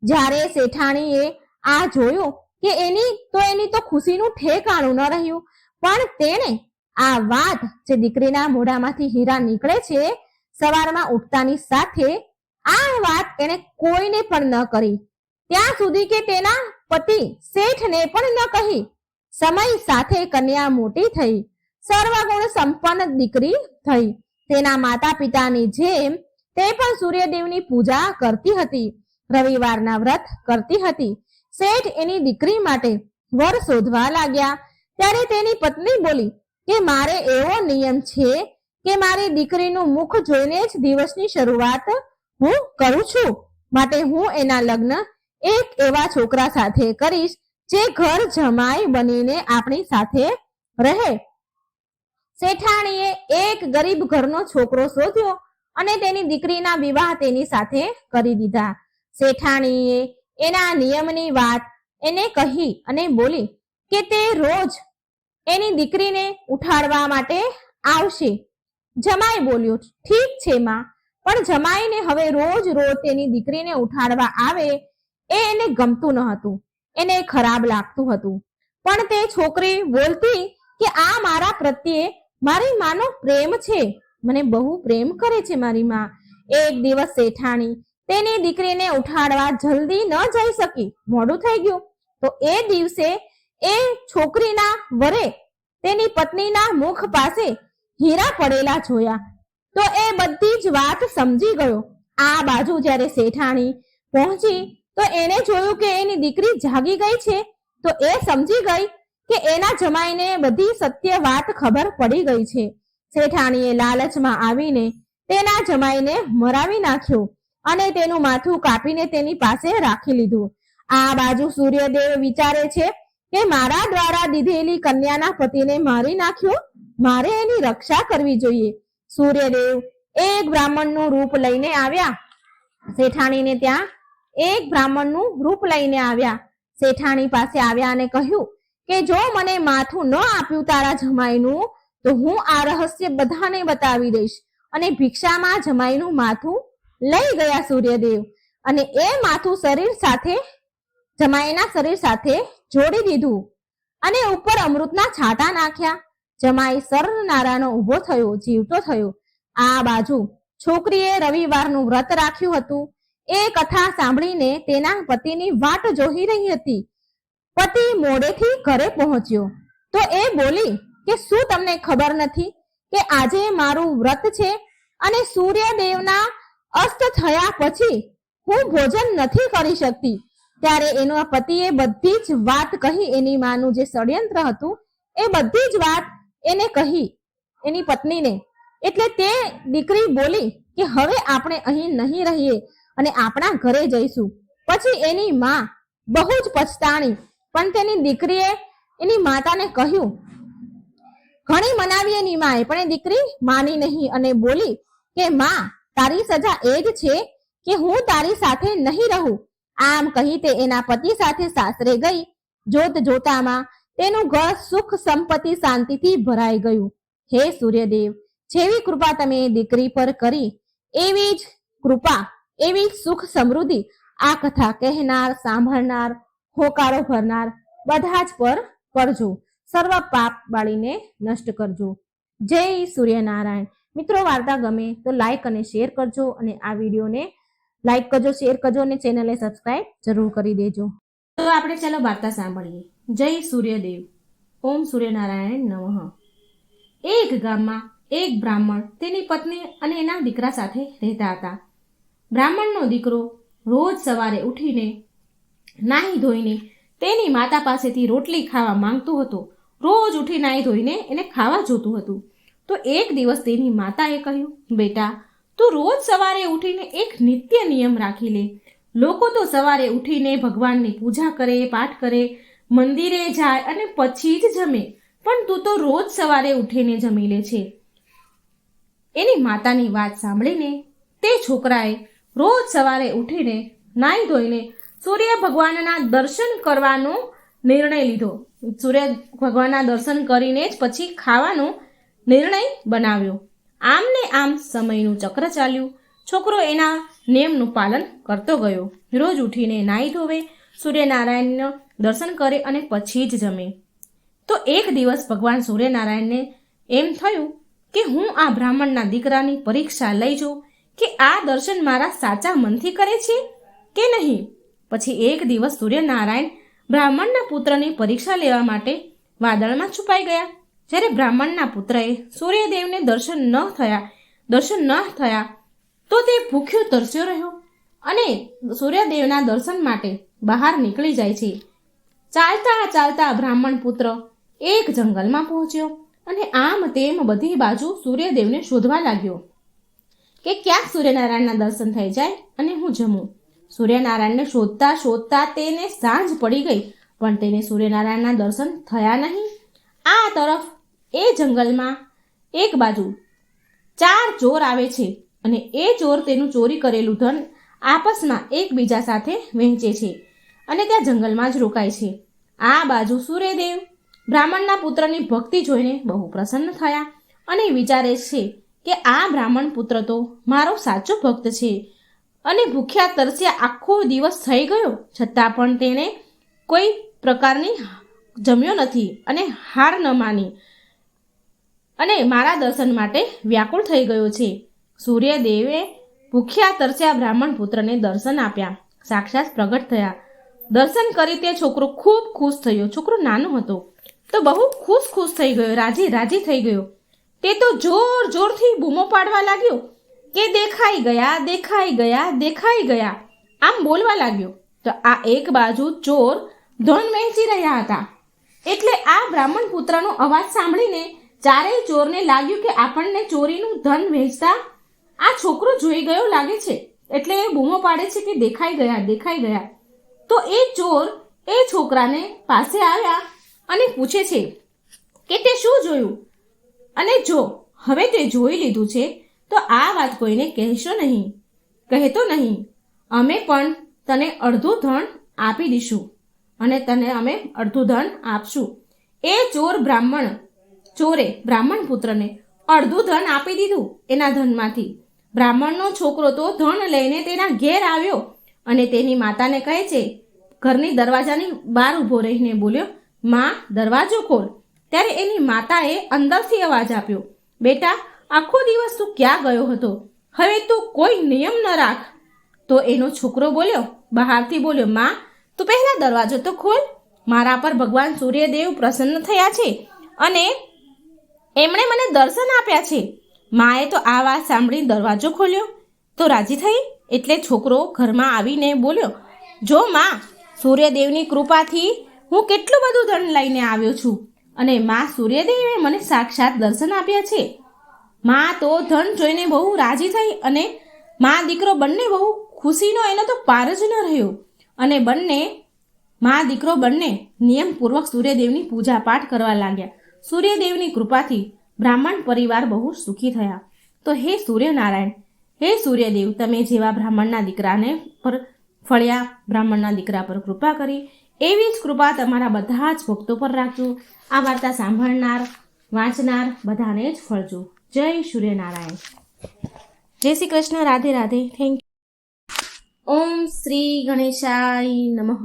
જ્યારે શેઠાણીએ આ જોયું કે એની તો ખુશીનું ઠેકાણું ન રહ્યું. પણ તેણે આ વાત જે દીકરીના મોઢામાંથી હીરા નીકળે છે સવારમાં ઉઠતાની સાથે આ વાત એને કોઈને પણ ન કરી, ત્યાં સુધી કે તેના પતિ શેઠને પણ ન કહી. સમય સાથે કન્યા મોટી થઈ, સર્વગુણ સંપન્ન દીકરી થઈ. તેના માતા પિતાની જેમ તે પણ સૂર્યદેવની પૂજા કરતી હતી, રવિવારના વ્રત કરતી હતી. શેઠ એની દીકરી માટે વર શોધવા લાગ્યા ત્યારે તેની પત્ની બોલી કે મારે એવો નિયમ છે કે મારી દીકરીનું મુખ જોઈને જ દિવસની શરૂઆત હું કરું છું, માટે હું એના લગ્ન એક એવા છોકરા સાથે કરીશ જે ઘર જમાઈ બનીને આપણી સાથે રહે. શેઠાણીએ એક ગરીબ ઘરનો છોકરો શોધ્યો અને તેની દીકરીના વિવાહ તેની સાથે કરી દીધા. શેઠાણીએ એના નિયમની વાત એને કહી અને બોલી કે તે રોજ એની દીકરીને ઉઠાડવા માટે આવશે. જમાઈ બોલ્યો, ઠીક છે માં, પણ જમાઈને હવે રોજ તેની દીકરીને ઉઠાડવા આવે એ એને ગમતું ન હતું, એને ખરાબ લાગતું હતું. પણ તે છોકરી બોલતી કે આ મારા પ્રત્યે મારી માનો પ્રેમ છે, મને બહુ પ્રેમ કરે છે મારી માં. એક દિવસ શેઠાણી તેની દીકરીને ઉઠાડવા જલ્દી ન જઈ શકી, મોડું થઈ ગયું. તો એ દિવસે એ છોકરીના વરે તેની પત્નીના મુખ પાસે હીરા પડેલા જોયા તો એ બધી જ વાત સમજી ગયો. આ બાજુ જ્યારે શેઠાણી પહોંચી તો એને જોયું કે એની દીકરી જાગી ગઈ છે. તો એ સમજી ગઈ કે એના જમાઈને બધી સત્ય વાત ખબર પડી ગઈ છે. શેઠાણીએ લાલચમાં આવીને તેના જમાઈને મરાવી નાખ્યો અને તેનું માથું કાપીને તેની પાસે રાખી લીધું. આ બાજુ સૂર્યદેવ વિચારે છે કે મારા દ્વારા દીધેલી કન્યાના પતિને મારી નાખ્યો, મારે એની રક્ષા કરવી જોઈએ. સૂર્યદેવ એક બ્રાહ્મણનું રૂપ લઈને આવ્યા. શેઠાણીને ત્યાં એક બ્રાહ્મણનું રૂપ લઈને આવ્યા. શેઠાણી પાસે આવ્યા અને કહ્યું કે જો મને માથું ન આપ્યું તારા જમાઈનું તો હું આ રહસ્ય બધાને બતાવી દઈશ. અને ભિક્ષામાં જમાઈનું માથું લઈ ગયા સૂર્યદેવ અને એ માથું જમાઈના શરીર સાથે જોડી દીધું અને ઉપર અમૃતના છાંટા નાખ્યા. જમાઈ સરનારાનો ઊભો થયો, જીવતો થયો. આ બાજુ છોકરીએ રવિવારનું વ્રત રાખ્યું હતું. એ કથા સાંભળીને તેના પતિની વાટ જોઈ રહી હતી. પતિ મોડેથી ઘરે પહોંચ્યો તો એ બોલી કે શું તમને ખબર નથી કે આજે મારું વ્રત છે અને સૂર્યદેવના અસ્ત થયા પછી હું ભોજન નથી કરી શકતી. ત્યારે એના પતિએ બધી જ વાત કહી. એની માનું જે ષડયંત્ર હતું એ બધી જ વાત એને કહી એની પત્નીને. એટલે તે દીકરી બોલી કે હવે આપણે અહીં નહીં રહીએ અને આપણા ઘરે જઈશું. પછી એની માં બહુ જ પછતાણી, પણ તેની દીકરીએ એની માતાને કહ્યું, ઘણી મનાવી એની માએ, પણ એ દીકરી માની નહીં અને બોલી કે માં તારી સજા એ જ છે કે હું તારી સાથે નહીં રહું. આમ કહી તે એના પતિ સાથે સાસરે ગઈ. જોત જોતામાં તેનું ઘર સુખ સંપત્તિ શાંતિથી ભરાઈ ગયું. હે સૂર્યદેવ, જેવી કૃપા તમે દીકરી પર કરી એવી જ કૃપા, એવી સુખ સમૃદ્ધિ આ કથા કહેનાર, સાંભળનાર, હોકારો ભરનાર બધા જ પર કરજો. સર્વ પાપ બાળીને નષ્ટ કરજો. જય સૂર્યનારાયણ. મિત્રો, વાર્તા ગમે તો લાઈક અને શેર કરજો અને આ વિડીયોને લાઈક કરજો, શેર કરજો અને ચેનલને સબસ્ક્રાઇબ જરૂર કરી દેજો. તો આપણે ચાલો વાર્તા સાંભળીએ. જય સૂર્યદેવ. ઓમ સૂર્યનારાયણ નમઃ. એક ગામમાં એક બ્રાહ્મણ તેની પત્ની અને એના દીકરા સાથે રહેતા હતા. બ્રાહ્મણનો દીકરો રોજ સવારે ઉઠીને નાહી ધોઈને તેની માતા પાસેથી રોટલી ખાવા માંગતો હતો. રોજ ઉઠી નાહી ધોઈને એને ખાવા જોતું હતું. તો એક દિવસ તેની માતાએ કહ્યું, બેટા તું રોજ સવારે ઉઠીને એક નિત્ય નિયમ રાખી લે. લોકો તો સવારે ઉઠીને ભગવાનની પૂજા કરે, પાઠ કરે, મંદિરે જાય અને પછી જ જમે, પણ તું તો રોજ સવારે ઉઠીને જમી લે છે. એની માતાની વાત સાંભળીને તે છોકરાએ રોજ સવારે ઉઠીને નાહી ધોઈને સૂર્ય ભગવાનના દર્શન કરવાનો નિર્ણય લીધો. સૂર્ય ભગવાનના દર્શન કરીને જ પછી ખાવાનો નિર્ણય બનાવ્યો. આમ ને આમ સમયનું ચક્ર ચાલ્યું. છોકરો એના નિયમનું પાલન કરતો ગયો. રોજ ઉઠીને નાહી ધોવે, સૂર્યનારાયણનું દર્શન કરે અને પછી જ જમે. તો એક દિવસ ભગવાન સૂર્યનારાયણને એમ થયું કે હું આ બ્રાહ્મણના દીકરાની પરીક્ષા લઈ જાઉં કે આ દર્શન મારા સાચા મનથી કરે છે કે નહીં. પછી એક દિવસ સૂર્યનારાયણ બ્રાહ્મણના પુત્રની પરીક્ષા લેવા માટે વાદળમાં છુપાઈ ગયા. જ્યારે બ્રાહ્મણના પુત્રએ સૂર્યદેવને દર્શન ન થયા તો તે ભૂખ્યો તરસ્યો રહ્યો અને સૂર્યદેવના દર્શન માટે બહાર નીકળી જાય છે. ચાલતા ચાલતા બ્રાહ્મણ પુત્ર એક જંગલમાં પહોંચ્યો અને આમ તેમ બધી બાજુ સૂર્યદેવને શોધવા લાગ્યો કે ક્યાંક સૂર્યનારાયણના દર્શન થઈ જાય અને હું જમું. સૂર્યનારાયણને શોધતા શોધતા તેને સાંજ પડી ગઈ, પણ તેને સૂર્યનારાયણના દર્શન થયા નહીં. આ તરફ એ જંગલમાં એક બાજુ 4 ચોર આવે છે અને એ ચોર તેનું ચોરી કરેલું ધન આપસમાં એકબીજા સાથે વહેંચે છે અને ત્યાં જંગલમાં જ રોકાય છે. આ બાજુ સૂર્યદેવ બ્રાહ્મણના પુત્રની ભક્તિ જોઈને બહુ પ્રસન્ન થયા અને વિચારે છે કે આ બ્રાહ્મણ પુત્ર તો મારો સાચો ભક્ત છે અને ભૂખ્યા તરસ્યા આખો દિવસ થઈ ગયો છતાં પણ તેણે કોઈ પ્રકારની જમ્યો નથી અને હાર ન માની અને મારા દર્શન માટે વ્યાકુળ થઈ ગયો છે. સૂર્યદેવે ભૂખ્યા તરસ્યા બ્રાહ્મણ પુત્રને દર્શન આપ્યા. સાક્ષાત પ્રગટ થયા. દર્શન કરી તે છોકરો ખૂબ ખુશ થયો. છોકરો નાનો હતો તો બહુ ખુશ થઈ ગયો, રાજી થઈ ગયો. તે તો જોરથી બૂમો પાડવા લાગ્યો કે દેખાઈ ગયા આમ બોલવા લાગ્યો. તો આ એક બાજુ ચોર ધન વહેંચી રહ્યા હતા. એટલે આ બ્રાહ્મણ પુત્રનો અવાજ સાંભળીને ચારેય ચોરને લાગ્યું કે આપણને ચોરીનું ધન વહેંચતા આ છોકરો જોઈ ગયો લાગે છે, એટલે એ બૂમો પાડે છે કે દેખાઈ ગયા. તો એ ચોર એ છોકરાને પાસે આવ્યા અને પૂછે છે કે તે શું જોયું, અને જો હવે તે જોઈ લીધું છે તો આ વાત કોઈને કહેતો નહીં. અમે પણ તને અડધું ધન આપી દઈશું અને તને અમે અડધું ધન આપશું. એ ચોરે બ્રાહ્મણ પુત્રને અડધું ધન આપી દીધું એના ધનમાંથી. બ્રાહ્મણનો છોકરો તો ધન લઈને તેના ઘેર આવ્યો અને તેની માતાને કહે છે, ઘરની દરવાજાની બહાર ઊભો રહીને બોલ્યો, માં દરવાજો ખોલ. ત્યારે એની માતાએ અંદરથી અવાજ આપ્યો, બેટા આખો દિવસ તું ક્યાં ગયો હતો? હવે તું કોઈ નિયમ ન રાખ. તો એનો છોકરો બહારથી બોલ્યો, માં તું પહેલા દરવાજો તો ખોલ. મારા પર ભગવાન સૂર્યદેવ પ્રસન્ન થયા છે અને એમણે મને દર્શન આપ્યા છે. માએ તો આ વાત સાંભળી દરવાજો ખોલ્યો તો રાજી થઈ. એટલે છોકરો ઘરમાં આવીને બોલ્યો, જો માં સૂર્યદેવની કૃપાથી હું કેટલું બધું ધન લઈને આવ્યો છું અને માં સૂર્યદેવે મને સાક્ષાત દર્શન આપ્યા છે. માં તો ધન જોઈને બહુ રાજી થઈ અને માં દીકરો બંને બહુ ખુશીનો એનો તો પાર જ ન રહ્યો અને માં દીકરો બંને નિયમપૂર્વક સૂર્યદેવની પૂજા પાઠ કરવા લાગ્યા. સૂર્યદેવની કૃપાથી બ્રાહ્મણ પરિવાર બહુ સુખી થયા. તો હે સૂર્યનારાયણ, હે સૂર્યદેવ, તમે જેવા બ્રાહ્મણના દીકરાને પર ફળ્યા, બ્રાહ્મણના દીકરા પર કૃપા કરી, એવી જ કૃપા તમારા બધા જ ભક્તો પર રાખજો. આ વાર્તા સાંભળનાર, વાંચનાર બધાને જ ફળજો. જય સૂર્યનારાયણ. જય શ્રી કૃષ્ણ. રાધે રાધે. Thank you. ઓમ શ્રી ગણેશાય નમઃ.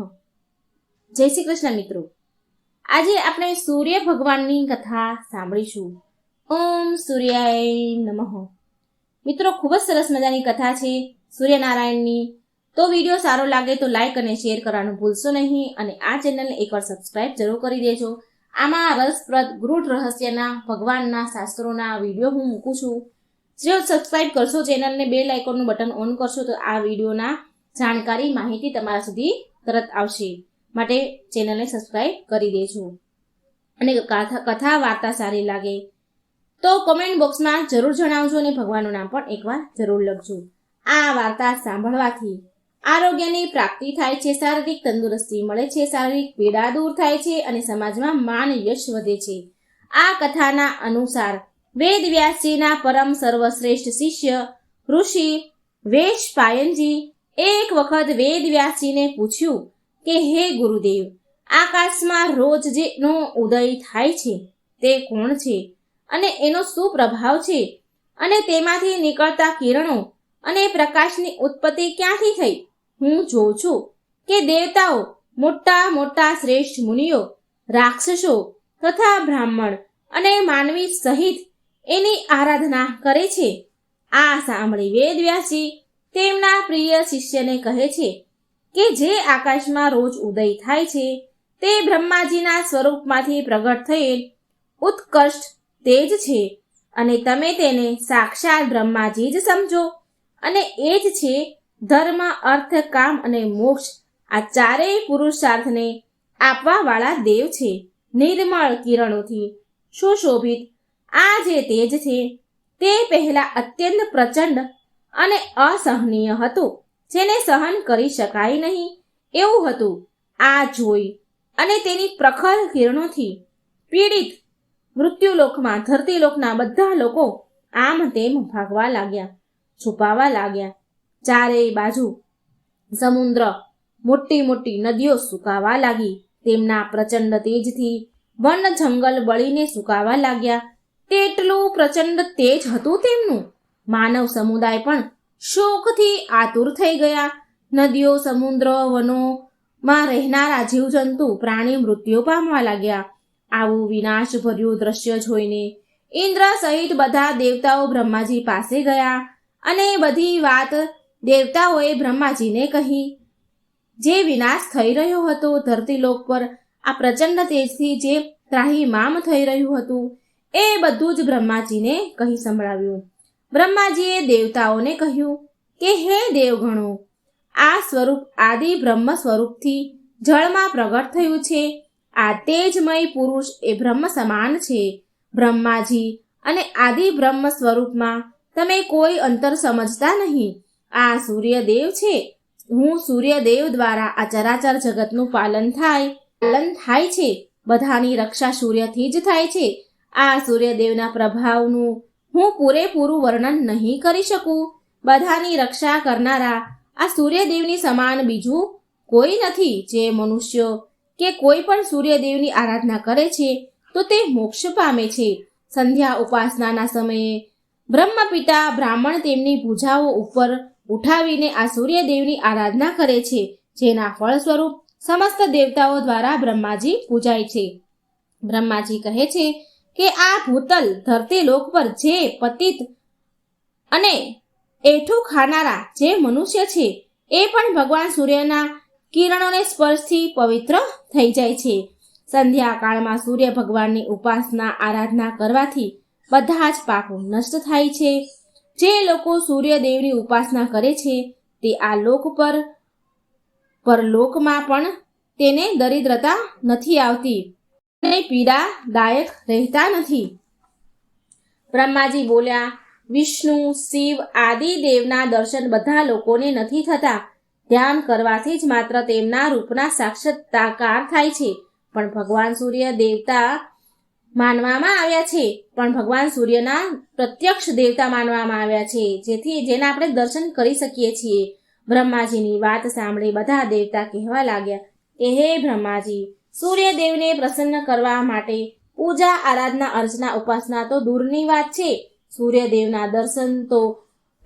જય શ્રી કૃષ્ણ મિત્રો. આજે આપણે સૂર્ય ભગવાનની કથા સાંભળીશું. ઓમ સૂર્યાય નમઃ. મિત્રો ખૂબ જ સરસ મજાની કથા છે સૂર્યનારાયણની. તો વિડીયો સારો લાગે તો લાઈક અને શેર કરવાનું ભૂલશો નહીં અને આ ચેનલને એકવાર સબસ્ક્રાઇબ જરૂર કરી દેજો. આમાં રસપ્રદ ગૃઢ રહસ્યના ભગવાનના શાસ્ત્રોના વિડીયો હું મૂકું છું. જો સબસ્ક્રાઇબ કરશો ચેનલને, બેલ આઇકોનનું બટન ઓન કરશો તો આ વિડીયોના જાણકારી માહિતી તમારા સુધી તરત આવશે. માટે ચેનલને સબસ્ક્રાઇબ કરી દેજો. અને કથા વાર્તા સારી લાગે તો કોમેન્ટ બોક્સમાં જરૂર જણાવજો અને ભગવાનનું નામ પણ એકવાર જરૂર લખજો. આ વાર્તા સાંભળવાથી આરોગ્યની પ્રાપ્તિ થાય છે, શારીરિક તંદુરસ્તી મળે છે, શારીરિક પીડા દૂર થાય છે અને સમાજમાં માન યશ વધે છે. આ કથાના અનુસાર વેદ વ્યાસજીના પરમ સર્વશ્રેષ્ઠ શિષ્ય ઋષિ વેશપાયનજી એક વખત વેદ વ્યાસજીને પૂછ્યું કે હે ગુરુદેવ, આકાશમાં રોજ જેનો ઉદય થાય છે તે કોણ છે અને એનો શું પ્રભાવ છે, અને તેમાંથી નીકળતા કિરણો અને પ્રકાશની ઉત્પત્તિ ક્યાંથી થઈ? હું જોઉં છું કે દેવતાઓ, મોટા મોટા શ્રેષ્ઠ મુનિઓ, રાક્ષસો તથા બ્રાહ્મણ અને માનવી સહિત એની આરાધના કરે છે. આ સાંભળી વેદવ્યાસજી તેમના પ્રિય શિષ્યને કહે છે કે જે આકાશમાં રોજ ઉદય થાય છે તે બ્રહ્માજીના સ્વરૂપમાંથી પ્રગટ થયેલ ઉત્કૃષ્ટ તેજ છે, અને તમે તેને સાક્ષાત બ્રહ્માજી જ સમજો, અને એ જ છે ધર્મ, અર્થ, કામ અને મોક્ષ આ ચારેય પુરુષાર્થને આપવાવાળા દેવ છે. નિર્મળ કિરણોથી સુશોભિત આ જે તેજ છે તે પહેલા અત્યંત પ્રચંડ અને અસહનીય હતું, જેને સહન કરી શકાય નહીં એવું હતું. આ જોઈ અને તેની પ્રખર કિરણોથી પીડિત મૃત્યુલોકમાં ધરતીલોકના બધા લોકો આમ તેમ ભાગવા લાગ્યા, છુપાવા લાગ્યા. ચારેય બાજુ સમુદ્ર, મોટી મોટી નદીઓ સુકાવા લાગી. તેમના પ્રચંડ તેજથી વન જંગલ બળીને સુકાવા લાગ્યા. તેટલું પ્રચંડ તેજ હતું તેમનું. માનવ સમુદાય પણ શોકથી આતુર થઈ ગયા. નદીઓ, સમુદ્ર, વનોમાં રહેનારા જીવજંતુ, પ્રાણી મૃત્યુ પામવા લાગ્યા. આવું વિનાશ ભર્યું દ્રશ્ય જોઈને ઇન્દ્ર સહિત બધા દેવતાઓ બ્રહ્માજી પાસે ગયા અને બધી વાત દેવતાઓએ બ્રહ્માજીને કહી. જે વિનાશ થઈ રહ્યો હતો ધરતીલોક પર, આ પ્રચંડ તેજથી જે ત્રાહિમામ થઈ રહ્યું હતું, એ બધું જ બ્રહ્માજીને કહી સંભળાવ્યું. બ્રહ્માજીએ દેવતાઓને કહ્યું કે હે દેવગણો, આ સ્વરૂપ આદિ બ્રહ્મ સ્વરૂપથી જળમાં પ્રગટ થયું છે. આ તેજમય પુરુષ એ બ્રહ્મ સમાન છે. બ્રહ્માજી અને આદિ બ્રહ્મ સ્વરૂપમાં તમે કોઈ અંતર સમજતા નહીં. આ સૂર્યદેવ છે. હું સૂર્યદેવ દ્વારા આ ચરાચર જગતનું પાલન થાય છે. બધાની રક્ષા સૂર્યથી જ થાય છે. આ સૂર્યદેવના પ્રભાવનું હું પૂરેપૂરું વર્ણન નહીં કરી શકું. બધાની રક્ષા કરનારા આ સૂર્યદેવની સમાન બીજું કોઈ નથી. જે મનુષ્યો કે કોઈ પણ સૂર્યદેવની આરાધના કરે છે તો તે મોક્ષ પામે છે. સંધ્યા ઉપાસનાના સમયે બ્રહ્મપિતા બ્રાહ્મણ તેમની ભુજાઓ ઉપર ઉઠાવીને આ સૂર્યદેવની આરાધના કરે છે, જેના ફળ સ્વરૂપ સમસ્ત દેવતાઓ દ્વારા બ્રહ્માજી પૂજાય છે. બ્રહ્માજી કહે છે કે આ ભૂતલ ધરતીલોક પર જે પતિત અને એઠું ખાનારા જે મનુષ્ય છે એ પણ ભગવાન સૂર્યના કિરણોને સ્પર્શથી પવિત્ર થઈ જાય છે. સંધ્યાકાળમાં સૂર્ય ભગવાનની ઉપાસના આરાધના કરવાથી બધા જ પાપો નષ્ટ થાય છે. જે લોકો સૂર્યદેવની ઉપાસના કરે છે તે આ લોક પર પરલોકમાં પણ તેને દરિદ્રતા નથી આવતી અને પીડાદાયક રહેતા નથી. બ્રહ્માજી બોલ્યા, વિષ્ણુ, શિવ આદિ દેવના દર્શન બધા લોકોને નથી થતા. ધ્યાન કરવાથી જ માત્ર તેમના રૂપના સાક્ષાત્કાર થાય છે. પણ ભગવાન સૂર્ય દેવતા માનવામાં આવ્યા છે, પણ ભગવાન સૂર્યના પ્રત્યક્ષ દેવતા માનવામાં આવ્યા છે, જેના આપણે દર્શન કરી શકીએ છીએ. બ્રહ્માજીની વાત સાંભળી બધા દેવતા કહેવા લાગ્યા કે હે બ્રહ્માજી, સૂર્યદેવને પ્રસન્ન કરવા માટે પૂજા, આરાધના, અર્ચના, ઉપાસના તો દૂરની વાત છે. સૂર્યદેવના દર્શન તો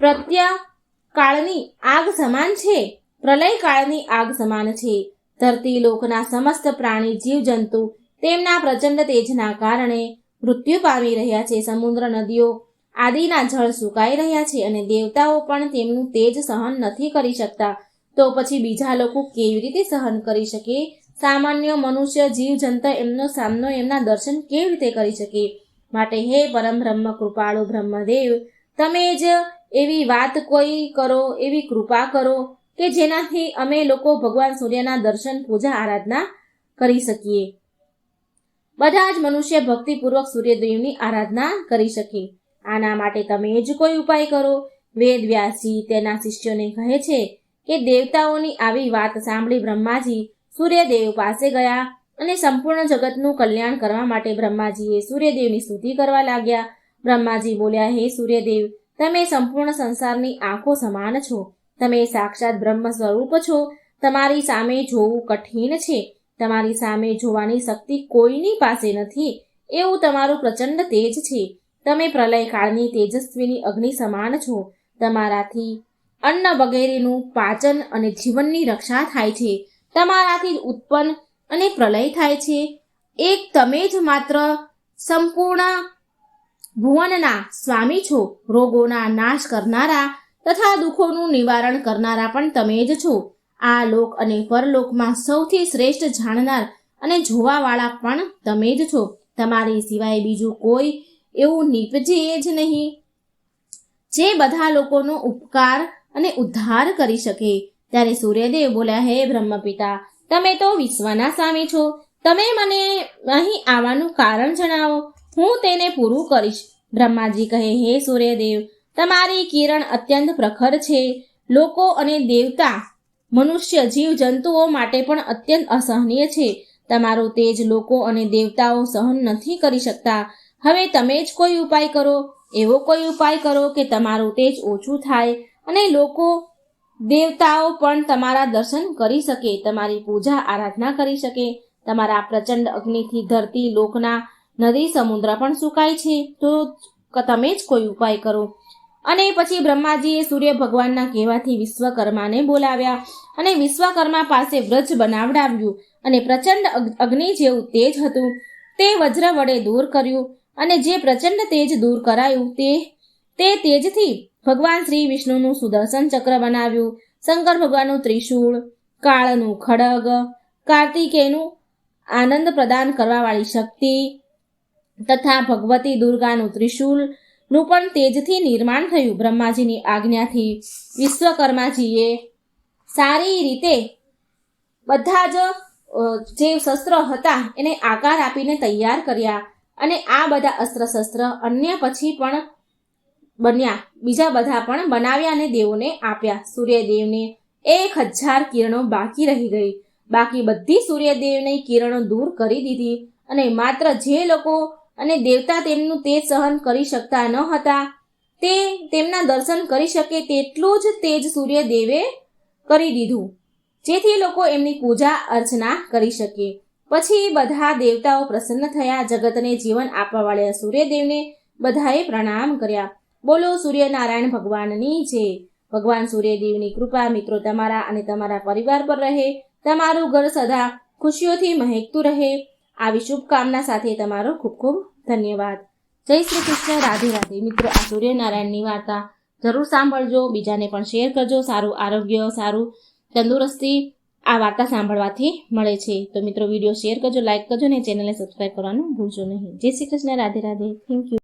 પ્રત્યકાળની આગ સમાન છે, પ્રલય કાળની આગ સમાન છે. ધરતી લોકના સમસ્ત પ્રાણી, જીવજંતુ તેમના પ્રચંડ તેજના કારણે મૃત્યુ પામી રહ્યા છે. સમુદ્ર, નદીઓ આદિના જળ સુકાઈ રહ્યા છે અને દેવતાઓ પણ તેમનું તેજ સહન નથી કરી શકતા. તો પછી બીજા લોકો કેવી રીતે સહન કરી શકે? સામાન્ય મનુષ્ય, જીવજંતુ એમનો સામનો, એમના દર્શન કેવી રીતે કરી શકે? માટે હે પરમ બ્રહ્મ કૃપાળુ બ્રહ્મદેવ, તમે જ એવી વાત કોઈ કરો, એવી કૃપા કરો કે જેનાથી અમે લોકો ભગવાન સૂર્યના દર્શન, પૂજા, આરાધના કરી શકીએ. બધા જ મનુષ્ય ભક્તિપૂર્વક સૂર્યદેવની આરાધના કરી શકે. આના માટે તમે જ કોઈ ઉપાય કરો. વેદ વ્યાસજી તેના શિષ્યોને કહે છે કે દેવતાઓની આવી વાત સાંભળી બ્રહ્માજી સૂર્યદેવ પાસે ગયા અને સંપૂર્ણ જગતનું કલ્યાણ કરવા માટે બ્રહ્માજીએ સૂર્યદેવની સ્તુતિ કરવા લાગ્યા. બ્રહ્માજી બોલ્યા, હે સૂર્યદેવ, તમે સંપૂર્ણ સંસારની આંખો સમાન છો. તમે સાક્ષાત બ્રહ્મ સ્વરૂપ છો. તમારી સામે જોવું કઠિન છે. તમારી સામે જોવાની શક્તિ કોઈની પાસે નથી. એવું તમારું પ્રચંડ તેજ છે. તમે પ્રલયકાળની તેજસ્વીની અગ્નિ સમાન છો. તમારાથી અન્ન વગેરેનું પાચન અને જીવનની રક્ષા થાય છે. તમારાથી જ ઉત્પન્ન અને પ્રલય થાય છે. એક તમે જ માત્ર સંપૂર્ણ ભુવનના સ્વામી છો. રોગોના નાશ કરનારા તથા દુઃખોનું નિવારણ કરનારા પણ તમે જ છો. આ લોક અને પરલોકમાં સૌથી શ્રેષ્ઠ જાણનાર અને જોવાવાળા પણ તમે જ છો. તમારી સિવાય બીજું કોઈ એવું નીપજે જ નહીં જે બધા લોકોનો ઉપકાર અને ઉદ્ધાર કરી શકે. ત્યારે સૂર્યદેવ બોલ્યા, હે બ્રહ્મપિતા, તમે તો વિશ્વના સ્વામી છો. તમે મને અહીં આવવાનું કારણ જણાવો, હું તેને પૂરું કરીશ. બ્રહ્માજી કહે, હે સૂર્યદેવ, તમારી કિરણ અત્યંત પ્રખર છે. લોકો અને દેવતા, મનુષ્ય, જીવ જંતુઓ માટે પણ અત્યંત અસહનીય છે. તમારું તેજ લોકો અને દેવતાઓ સહન નથી કરી શકતા. હવે તમે જ કોઈ ઉપાય કરો. એવો કોઈ ઉપાય કરો કે તમારું તેજ ઓછું થાય અને લોકો દેવતાઓ પણ તમારા દર્શન કરી શકે, તમારી પૂજા આરાધના કરી શકે. તમારા પ્રચંડ અગ્નિથી ધરતી, લોકના, નદી, સમુદ્ર પણ સુકાય છે. તો તમે જ કોઈ ઉપાય કરો. અને પછી બ્રહ્માજીએ સૂર્ય ભગવાનના કહેવાથી વિશ્વકર્માને બોલાવ્યા અને વિશ્વકર્મા પાસે વ્રજ બનાવડાવ્યું અને પ્રચંડ અગ્નિ જેવું તેજ હતું તે વજ્ર વડે દૂર કર્યું. અને જે પ્રચંડ તેજ દૂર કરાયું તે તેજથી ભગવાન શ્રી વિષ્ણુનું સુદર્શન ચક્ર બનાવ્યું, શંકર ભગવાનનું ત્રિશૂળ, કાળનું ખડગ, કાર્તિકેયનું આનંદ પ્રદાન કરવાવાળી શક્તિ તથા ભગવતી દુર્ગાનું ત્રિશૂળનું પણ તેજથી નિર્માણ થયું. બ્રહ્માજીની આજ્ઞાથી વિશ્વકર્માજીએ સારી રીતે બધા જ જે શસ્ત્રો હતા એને આકાર આપીને તૈયાર કર્યા. અને આ બધા અસ્ત્ર શસ્ત્ર અન્ય પછી પણ બન્યા, બીજા બધા પણ બનાવ્યા અને દેવોને આપ્યા. સૂર્યદેવને 1000 કિરણો બાકી રહી ગઈ. બાકી બધી સૂર્યદેવની કિરણો દૂર કરી દીધી અને માત્ર જે લોકો અને દેવતા તેમનું તેજ સહન કરી શકતા ન હતા તે તેમના દર્શન કરી શકે તેટલું જ તેજ સૂર્યદેવે કરી દીધું, જેથી લોકો એમની પૂજા અર્ચના કરી શકે. પછી બધા દેવતાઓ પ્રસન્ન થયા. જગતને જીવન આપવાવાળા સૂર્યદેવને બધાએ પ્રણામ કર્યા. બોલો સૂર્યનારાયણ ભગવાનની જય. ભગવાન સૂર્યદેવની કૃપા મિત્રો તમારા અને તમારા પરિવાર પર રહે. તમારું ઘર સદા ખુશીઓથી મહેકતું રહે. આવી શુભકામના સાથે તમારો ખૂબ ખૂબ ધન્યવાદ. જય શ્રી કૃષ્ણ. રાધે રાધે. મિત્રો, આ સૂર્યનારાયણની વાર્તા જરૂર સાંભળજો, બીજાને પણ શેર કરજો. સારું આરોગ્ય, સારું તંદુરસ્તી આ વાર્તા સાંભળવાથી મળે છે. તો મિત્રો, વિડીયો શેર કરજો, લાઈક કરજો અને ચેનલને સબસ્ક્રાઈબ કરવાનું ભૂલશો નહીં. જય શ્રી કૃષ્ણ. રાધે રાધે. Thank you.